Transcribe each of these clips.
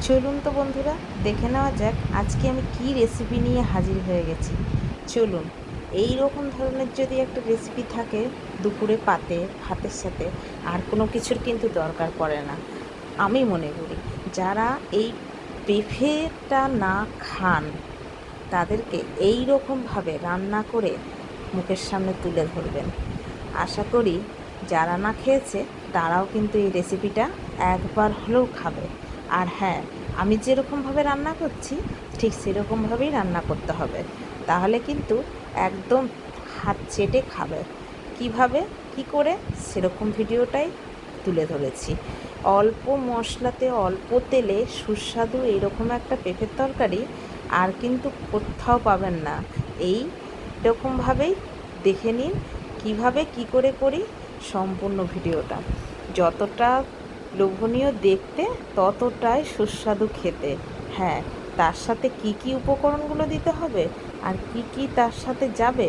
চলুন তো বন্ধুরা, দেখে নেওয়া যাক আজকে আমি কি রেসিপি নিয়ে হাজির হয়ে গেছি। চলুন, এই রকম ধরনের যদি একটা রেসিপি থাকে দুপুরে পাতে ভাতের সাথে, আর কোনো কিছুর কিন্তু দরকার পড়ে না। আমি মনে করি যারা এই পেঁপেটা না খান তাদেরকে এই রকমভাবে রান্না করে মুখের সামনে তুলে ধরবেন। আশা করি যারা না খেয়েছে তারাও কিন্তু এই রেসিপিটা একবার হলেও খাবে। আর হ্যাঁ, আমি যেরকমভাবে রান্না করছি ঠিক সেরকমভাবেই রান্না করতে হবে, তাহলে কিন্তু একদম হাত চেটে খাবে। কিভাবে কি করে সেরকম ভিডিওটাই তুলে ধরেছি। অল্প মশলাতে অল্প তেলে সুস্বাদু এইরকম একটা পেঁপের তরকারি আর কিন্তু কোথাও পাবেন না। এই রকমভাবেই দেখে নিন কিভাবে কি করে করি সম্পূর্ণ ভিডিওটা। যতটা লোভনীয় দেখতে ততটাই সুস্বাদু খেতে। হ্যাঁ, তার সাথে কি কি উপকরণগুলো দিতে হবে আর কি কি তার সাথে যাবে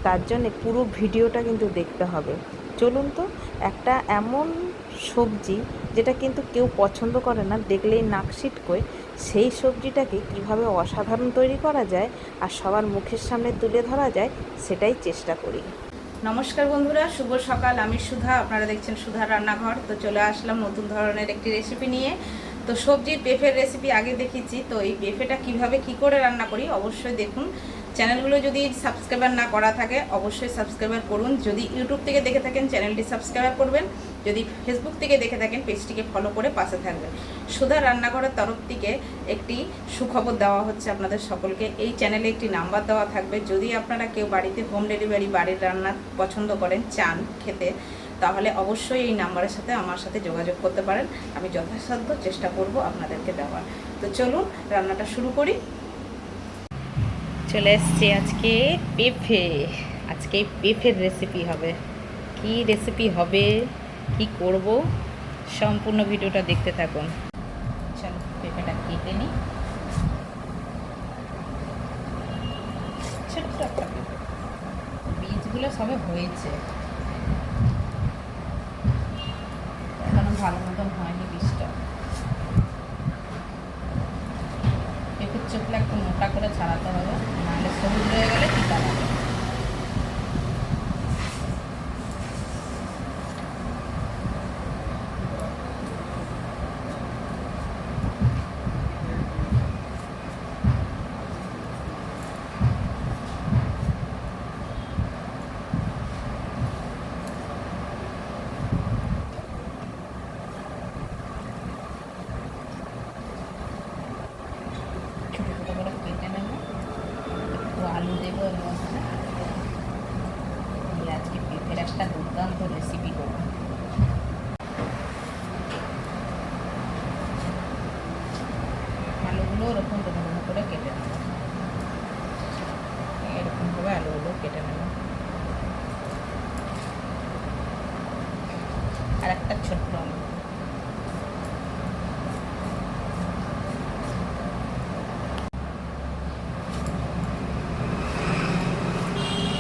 তার জন্যে পুরো ভিডিওটা কিন্তু দেখতে হবে। চলুন তো, একটা এমন সবজি যেটা কিন্তু কেউ পছন্দ করে না, দেখলেই নাক সিটকোয়, সেই সবজিটাকে কিভাবে অসাধারণ তৈরি করা যায় আর সবার মুখের সামনে তুলে ধরা যায় সেটাই চেষ্টা করি। নমস্কার বন্ধুরা, শুভ সকাল। আমি সুধা, আপনারা দেখছেন সুধার রান্নাঘর। তো চলে আসলাম নতুন ধরনের একটি রেসিপি নিয়ে। তো সবজির পেঁপের রেসিপি আগে দেখেছি, তো এই পেঁপেটা কিভাবে কি করে রান্না করি অবশ্যই দেখুন। চ্যানেলগুলো যদি সাবস্ক্রাইবার না করা থাকে অবশ্যই সাবস্ক্রাইবার করুন। যদি ইউটিউব থেকে দেখে থাকেন চ্যানেলটি সাবস্ক্রাইব করবেন, যদি ফেসবুক থেকে দেখে থাকেন পেজটিকে ফলো করে পাশে থাকবেন। সুধা রান্নাঘরের তরফ থেকে একটি সুখবর দেওয়া হচ্ছে আপনাদের সকলকে। এই চ্যানেলে একটি নাম্বার দেওয়া থাকবে, যদি আপনারা কেউ বাড়িতে হোম ডেলিভারি বাড়ির রান্না পছন্দ করেন, চান খেতে, তাহলে অবশ্যই এই নাম্বারের সাথে আমার সাথে যোগাযোগ করতে পারেন। আমি যথাসাধ্য চেষ্টা করব আপনাদেরকে দেওয়ার। তো চলুন রান্নাটা শুরু করি। চলে এসছি আজকে পেঁপে। আজকে পেঁপের রেসিপি হবে। কি রেসিপি হবে, কি করব, সম্পূর্ণ ভিডিওটা দেখতে থাকুন। চলো পেঁপেটা কেটে নিই। ছোট্ট একটা পেঁপে, বীজগুলো সবে হয়েছে, এখনো ভালো মতন হয়নি বীজটা। পেঁপের চোখলা একটু মোটা করে ছাড়াতে হবে, নাহলে সবুজ হয়ে গেলে তিতা লাগে। ছোটো ছোটো করে কেটে নেব, একটু আলু দেবো এর মধ্যে। আজকে পেঁপের একটা দুর্দান্ত রেসিপি করব। আলুগুলো ওরকম ডুমো ডুমো করে কেটে নেব, এরকমভাবে আলুগুলো কেটে নেব। আর একটা ছোট্ট আলু,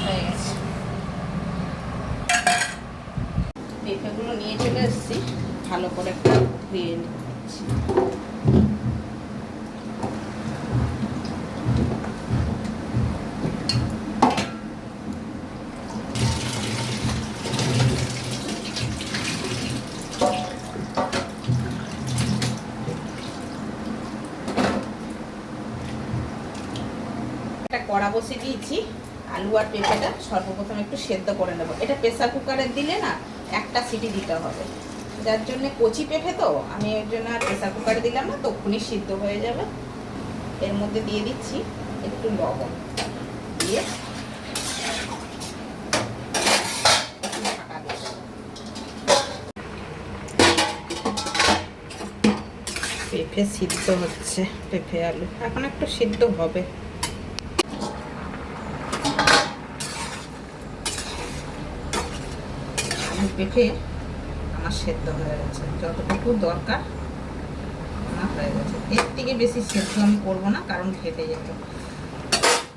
হয়ে গেছে। পেঁপেগুলো নিয়ে চলে এসেছি, ভালো করে একটু ধুয়ে নিচ্ছি। একটা কড়া বসিয়ে দিয়েছি, আলু আর পেঁপেটা সর্বপ্রথম একটু সেদ্ধ করে নেব। এটা প্রেসার কুকারে দিলে না একটা সিটি দিতে হবে, যার জন্য কচি পেঁপে তো আমি এর জন্য আর প্রেসার কুকারে দিলাম না, তখনই সিদ্ধ হয়ে যাবে। এর মধ্যে দিয়ে দিচ্ছি একটু লবণ, দিয়ে একটু ঢাকা দিচ্ছি। পেঁপে সিদ্ধ হচ্ছে, পেঁপে আলু এখন একটু সিদ্ধ হবে। পেঁপে আমার সেদ্ধ হয়ে গেছে, যতটুকু দরকার আমার হয়ে গেছে। এর থেকে বেশি সেদ্ধ আমি করবো না, কারণ ঘেটে যেত।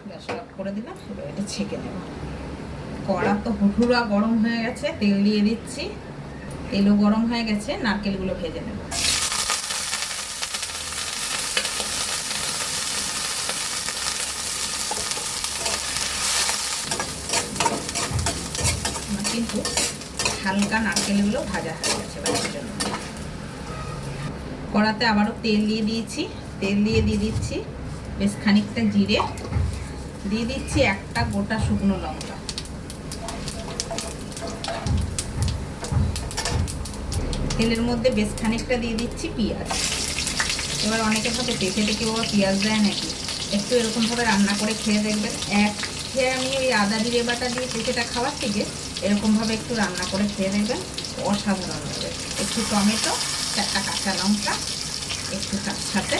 গ্যাস অফ করে দিলাম, এবার এটা ছেঁকে নেব। কড়া তো হুড়হুড়া গরম হয়ে গেছে, তেল দিয়ে দিচ্ছি। তেলও গরম হয়ে গেছে, নারকেলগুলো ভেজে নেব। কিন্তু হালকা নারকেলগুলো ভাজা হয়ে গেছে ভাজার জন্য। কড়াতে আবারও তেল দিয়ে দিয়েছি, তেল দিয়ে দিচ্ছি বেশ খানিকটা জিরে, দিয়ে দিচ্ছি একটা গোটা শুকনো লঙ্কা, তেলের মধ্যে বেশ খানিকটা দিয়ে দিচ্ছি পেঁয়াজ। এবার অনেকে ভাবে পেঁপেতে কেউ পেঁয়াজ দেয় নাকি, একটু এরকমভাবে রান্না করে খেয়ে দেখবেন। খেয়ে আমি ওই আদা জিরে বাটা দিয়ে পেঁপেটা খাওয়ার থেকে এরকমভাবে একটু রান্না করে খেয়ে দেখবেন, অসাধারণ হবে। একটু টমেটো, 4টা কাঁচা লঙ্কা, একটু তার সাথে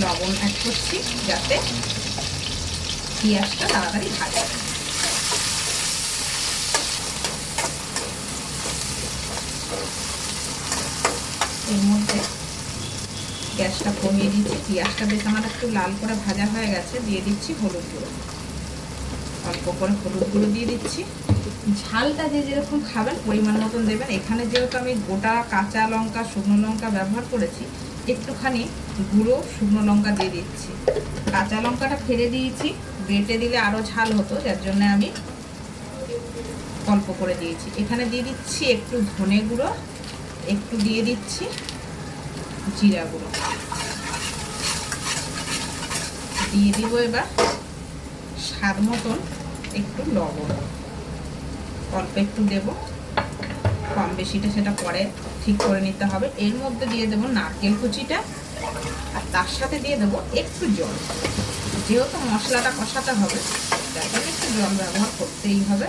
লবণ অ্যাড করছি যাতে পেঁয়াজটা তাড়াতাড়ি ভাজা যায়। এর মধ্যে গ্যাসটা কমিয়ে দিচ্ছি, পেঁয়াজটা বেশ আমার একটু লাল করে ভাজা হয়ে গেছে। দিয়ে দিচ্ছি হলুদ গুঁড়ো, অল্প করে হলুদ গুঁড়ো দিয়ে দিচ্ছি। ঝালটা যে যেরকম খাবেন পরিমাণ মতন দেবেন। এখানে যেহেতু আমি গোটা কাঁচা লঙ্কা শুকনো লঙ্কা ব্যবহার করেছি, একটুখানি গুঁড়ো শুকনো লঙ্কা দিয়ে দিচ্ছি। কাঁচা লঙ্কাটা ফেলে দিয়েছি, বেটে দিলে আরও ঝাল হতো, যার জন্য আমি অল্প করে দিয়েছি। এখানে দিয়ে দিচ্ছি একটু ধনে গুঁড়ো, একটু দিয়ে দিচ্ছি জিরা গুঁড়ো, দিয়ে দিব এবার স্বাদ মতন একটু লবণ, অল্প একটু দেব, কম বেশিটা সেটা পরে ঠিক করে নিতে হবে। এর মধ্যে দিয়ে দেবো নারকেল কুচিটা, আর তার সাথে দিয়ে দেবো একটু জল। যেহেতু মশলাটা কষাতে হবে তার জন্য একটু জল ব্যবহার করতেই হবে।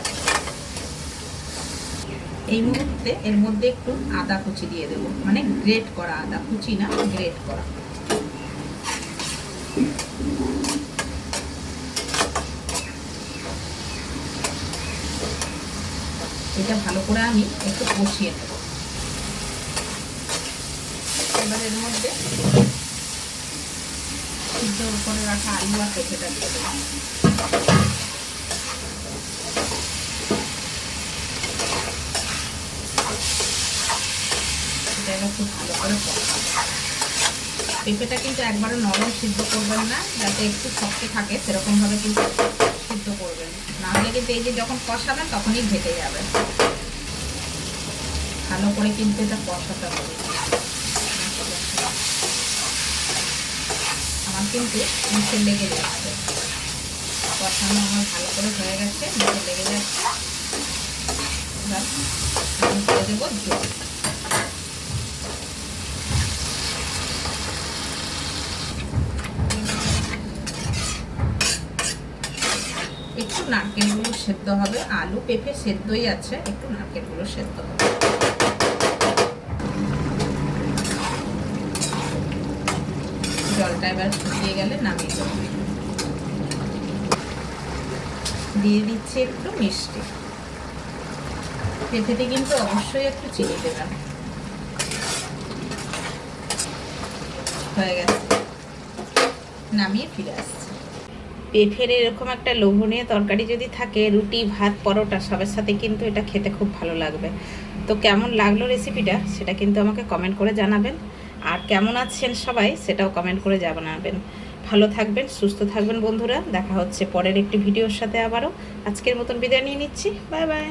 এই মুহূর্তে এর মধ্যে একটু আদা কুচি দিয়ে দেবো, মানে গ্রেট করা আদা, কুচি না, গ্রেট করা। এটা ভালো করে আমি একটু কষিয়ে নেব। এবার এর মধ্যে সিদ্ধ করে রাখা আলু আর পেঁপেটা দিয়ে দেবো। এটা খুব ভালো করে কষাবো। পেঁপেটা কিন্তু একবারে নরম সিদ্ধ করবেন না, যাতে একটু শক্ত থাকে সেরকমভাবে কিন্তু সিদ্ধ করবেন, নাহলে কিন্তু এই যে যখন কষাবেন তখনই ঘেটে যাবে। ভালো করে কিন্তু এটা কষাতে হবে। আমার কিন্তু নিচে লেগে যাচ্ছে, কষানো আমার ভালো করে হয়ে গেছে, নিচে লেগে যাচ্ছে। এবার আমি দিয়ে দেবো জল। একটু নারকেলগুলো সেদ্ধ হবে, আলু পেঁপে সেদ্ধই আছে, একটু নারকেলগুলো সেদ্ধ হবে। জলটা এবার শুকিয়ে গেলে নামিয়ে দেবো। দিয়ে দিচ্ছি একটু মিষ্টি, পেঁপেতে কিন্তু অবশ্যই একটু চিনি দেবেন। হয়ে গেছে, নামিয়ে ফিরে আসছি। পেঁপের এরকম একটা লোভনীয় তরকারি যদি থাকে, রুটি ভাত পরোটা সবের সাথে কিন্তু এটা খেতে খুব ভালো লাগবে। তো কেমন লাগলো রেসিপিটা সেটা কিন্তু আমাকে কমেন্ট করে জানাবেন, আর কেমন আছেন সবাই সেটাও কমেন্ট করে জানাবেন। ভালো থাকবেন, সুস্থ থাকবেন বন্ধুরা। দেখা হচ্ছে পরের একটি ভিডিওর সাথে আবারও। আজকের মতন বিদায় নিয়ে নিচ্ছি, বাই বাই।